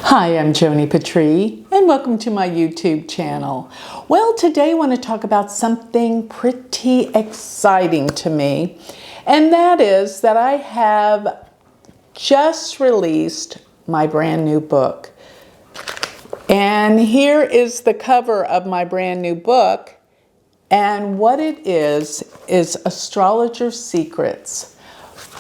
Hi, I'm Joni Patry, and welcome to my YouTube channel. Well, today I want to talk about something pretty exciting to me, and that is that I have just released my brand new book. And here is the cover of my brand new book, and what it is Astrologer Secrets.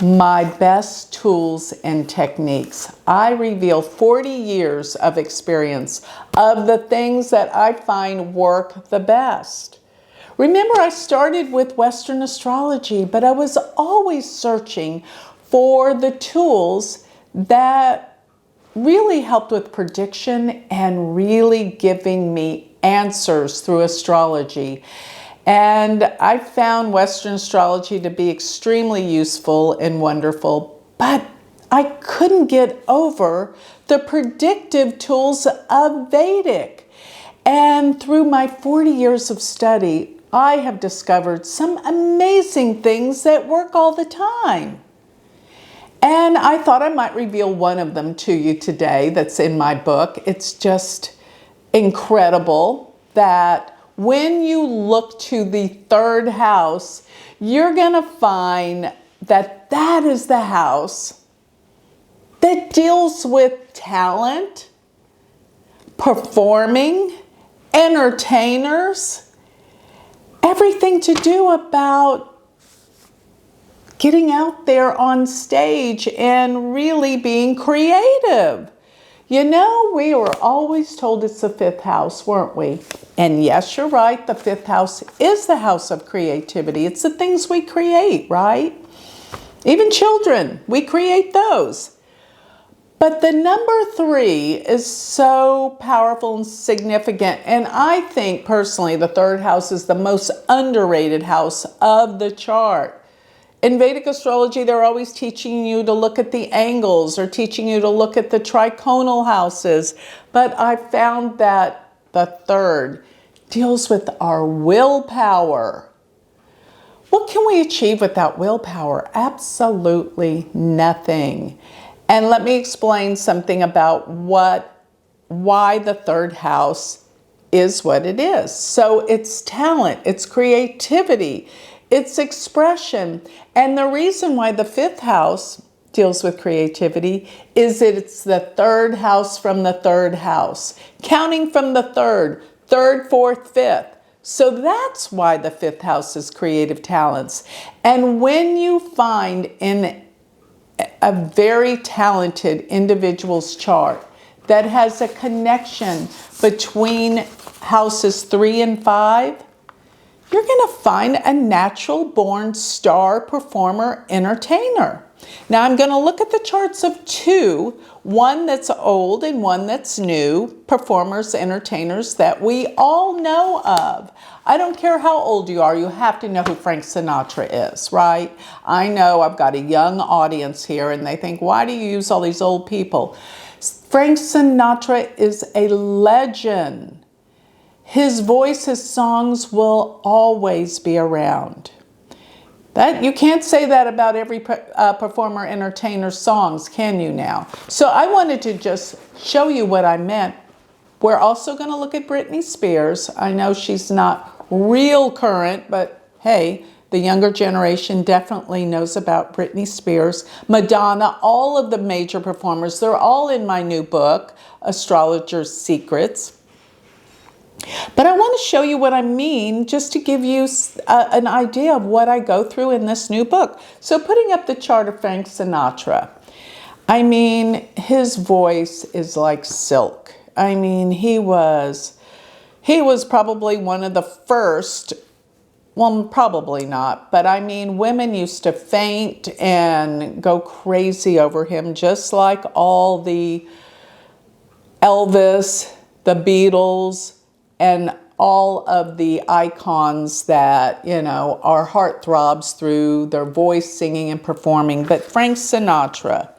My best tools and techniques. I reveal 40 years of experience of the things that I find work the best. Remember, I started with Western astrology, but I was always searching for the tools that really helped with prediction and really giving me answers through astrology. And I found Western astrology to be extremely useful and wonderful, but I couldn't get over the predictive tools of Vedic. And through my 40 years of study, I have discovered some amazing things that work all the time. And I thought I might reveal one of them to you today that's in my book. It's just incredible that when you look to the third house, you're going to find that that is the house that deals with talent, performing, entertainers, everything to do about getting out there on stage and really being creative. You know, we were always told it's the fifth house, weren't we? And yes, you're right, the fifth house is the house of creativity. It's the things we create, right? Even children, we create those. But the number 3 is so powerful and significant. And I think personally, the third house is the most underrated house of the chart. In Vedic astrology, they're always teaching you to look at the angles or teaching you to look at the triconal houses. But I found that the third deals with our willpower. What can we achieve without willpower? Absolutely nothing. And let me explain something about why the third house is what it is. So it's talent, it's creativity, it's expression. And the reason why the fifth house deals with creativity is that it's the third house from the third house, counting from the third, fourth, fifth. So that's why the fifth house is creative talents. And when you find in a very talented individual's chart that has a connection between houses 3 and 5, you're going to find a natural born star performer entertainer. Now I'm going to look at the charts of 2, one that's old and one that's new, performers, entertainers that we all know of. I don't care how old you are, you have to know who Frank Sinatra is, right? I know I've got a young audience here and they think, why do you use all these old people? Frank Sinatra is a legend. His voice, his songs will always be around. That you can't say that about every performer, entertainer's songs, can you now? So I wanted to just show you what I meant. We're also going to look at Britney Spears. I know she's not real current, but hey, the younger generation definitely knows about Britney Spears, Madonna, all of the major performers. They're all in my new book, Astrologer Secrets. But I want to show you what I mean just to give you an idea of what I go through in this new book. So putting up the chart of Frank Sinatra, I mean, his voice is like silk. I mean, he was probably one of the first, well, probably not, but I mean, women used to faint and go crazy over him, just like all the Elvis, the Beatles, and all of the icons that, you know, are heartthrobs through their voice, singing and performing. But Frank Sinatra,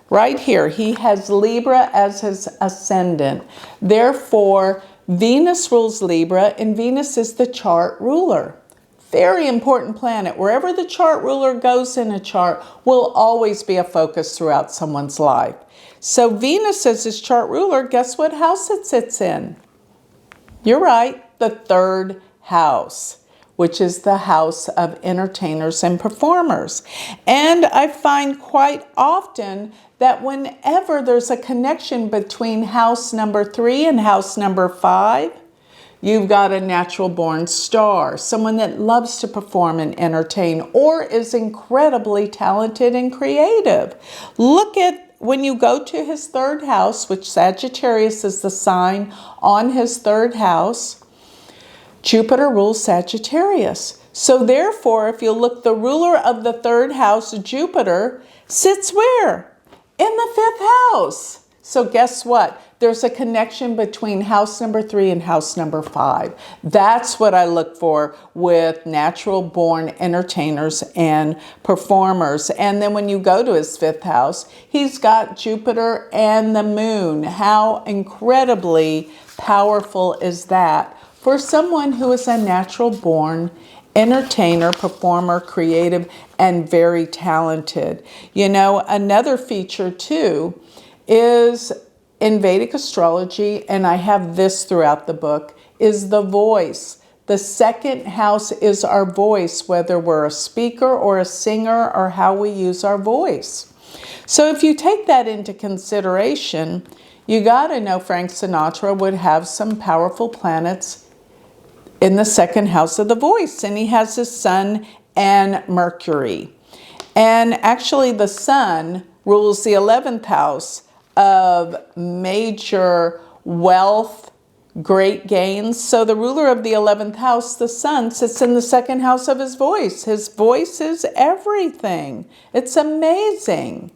right here, he has Libra as his ascendant. Therefore, Venus rules Libra, and Venus is the chart ruler. very important planet. Wherever the chart ruler goes in a chart will always be a focus throughout someone's life. So Venus as his chart ruler, guess what house it sits in? You're right, the third house, which is the house of entertainers and performers. And I find quite often that whenever there's a connection between house number 3 and house number 5, you've got a natural born star, someone that loves to perform and entertain or is incredibly talented and creative. Look at when you go to his third house, which Sagittarius is the sign on his third house, Jupiter rules Sagittarius. So therefore, if you look, the ruler of the third house, Jupiter, sits where? In the 5th house. So guess what? There's a connection between house number 3 and house number 5. That's what I look for with natural born entertainers and performers. And then when you go to his 5th house, he's got Jupiter and the moon. How incredibly powerful is that for someone who is a natural born entertainer, performer, creative, and very talented? You know, another feature too is in Vedic astrology, and I have this throughout the book, is the voice. The 2nd house is our voice, whether we're a speaker or a singer or how we use our voice. So if you take that into consideration, you got to know Frank Sinatra would have some powerful planets in the 2nd house of the voice, and he has his Sun and Mercury. And actually the Sun rules the 11th house of major wealth, great gains. So the ruler of the 11th house, the Sun, sits in the 2nd house of his voice. His voice is everything. It's amazing.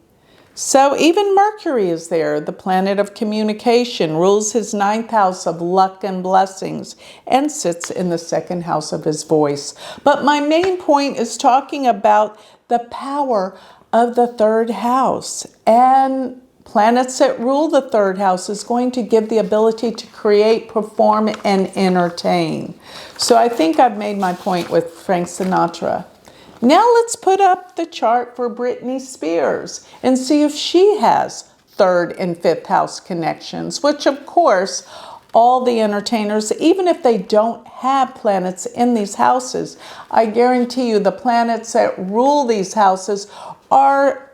So even Mercury is there, the planet of communication, rules his 9th house of luck and blessings, and sits in the 2nd house of his voice. But my main point is talking about the power of the 3rd house, and planets that rule the 3rd house is going to give the ability to create, perform, and entertain. So I think I've made my point with Frank Sinatra. Now let's put up the chart for Britney Spears and see if she has 3rd and 5th house connections, which of course all the entertainers, even if they don't have planets in these houses, I guarantee you the planets that rule these houses are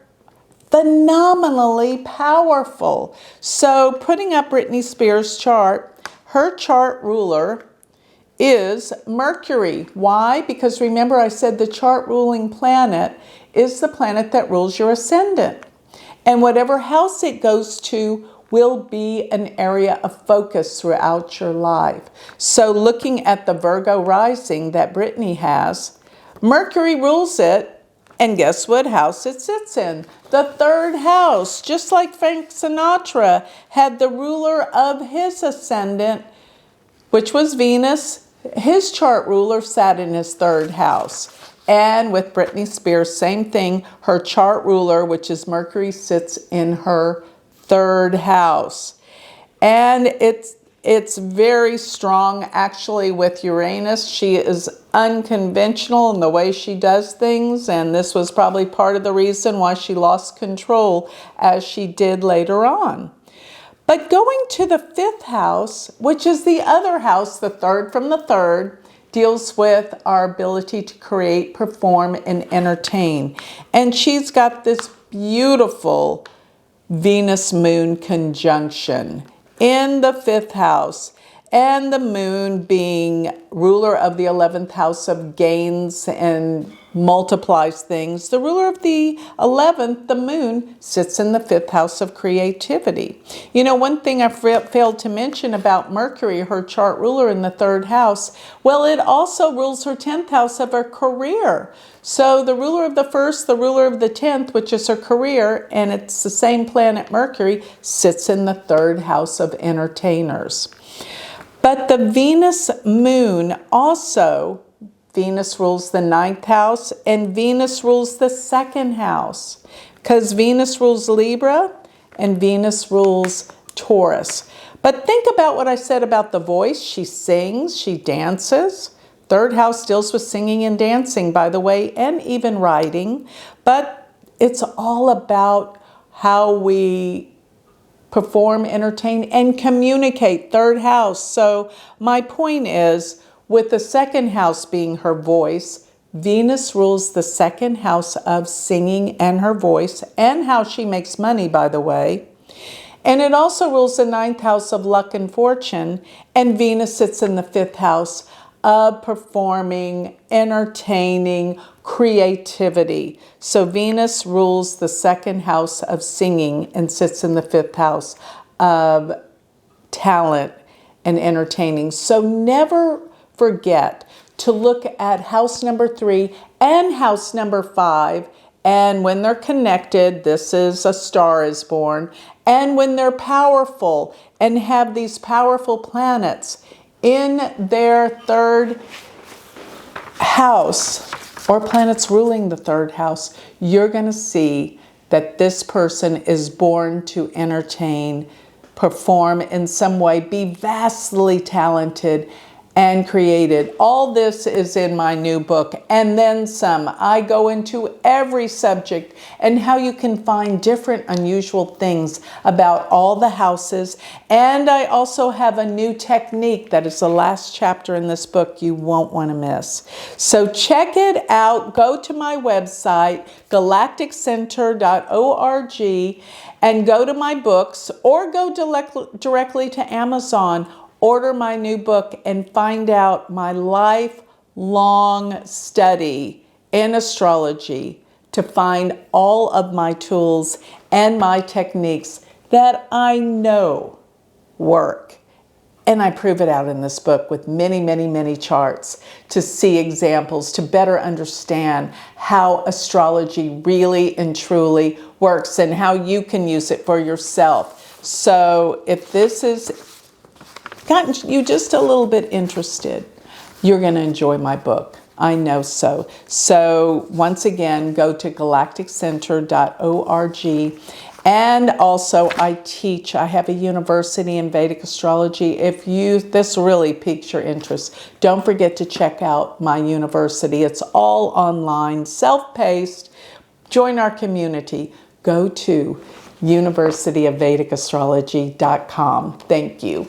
phenomenally powerful. So putting up Britney Spears' chart, her chart ruler is Mercury. Why? Because remember I said the chart ruling planet is the planet that rules your ascendant. And whatever house it goes to will be an area of focus throughout your life. So looking at the Virgo rising that Britney has, Mercury rules it. And guess what house it sits in? The 3rd house. Just like Frank Sinatra had the ruler of his ascendant, which was Venus, his chart ruler sat in his 3rd house. And with Britney Spears, same thing. Her chart ruler, which is Mercury, sits in her 3rd house. And it's very strong actually with Uranus. She is unconventional in the way she does things, and this was probably part of the reason why she lost control as she did later on. But going to the 5th house, which is the other house, the 3rd from the 3rd, deals with our ability to create, perform, and entertain. And she's got this beautiful Venus-Moon conjunction in the 5th house, and the moon being ruler of the 11th house of gains and multiplies things. The ruler of the 11th, the moon, sits in the 5th house of creativity. You know, one thing I failed to mention about Mercury, her chart ruler in the 3rd house, well, it also rules her 10th house of her career. So the ruler of the 1st, the ruler of the 10th, which is her career, and it's the same planet Mercury, sits in the 3rd house of entertainers. But the Venus moon also, Venus rules the 9th house and Venus rules the 2nd house, because Venus rules Libra and Venus rules Taurus. But think about what I said about the voice. She sings, she dances. Third house deals with singing and dancing, by the way, and even writing, but it's all about how we perform, entertain, and communicate. Third house. So my point is, with the second house being her voice, Venus rules the second house of singing and her voice, and how she makes money, by the way. And it also rules the ninth house of luck and fortune, and Venus sits in the fifth house of performing, entertaining, creativity. So Venus rules the second house of singing and sits in the fifth house of talent and entertaining. So never forget to look at house number 3 and house number 5. And when they're connected, this is a star is born. And when they're powerful and have these powerful planets in their third house, or planets ruling the third house, you're going to see that this person is born to entertain, perform in some way, be vastly talented and created. All this is in my new book, and then some. I go into every subject and how you can find different unusual things about all the houses. And I also have a new technique that is the last chapter in this book you won't want to miss. So check it out. Go to my website, galacticcenter.org, and go to my books, or go directly to Amazon. Order my new book and find out my lifelong study in astrology to find all of my tools and my techniques that I know work. And I prove it out in this book with many, many, many charts to see examples, to better understand how astrology really and truly works and how you can use it for yourself. So if this has gotten you just a little bit interested, you're going to enjoy my book. I know so. So once again, go to galacticcenter.org. And also I have a university in Vedic astrology. If this really piques your interest, don't forget to check out my university. It's all online, self-paced. Join our community. Go to universityofvedicastrology.com. Thank you.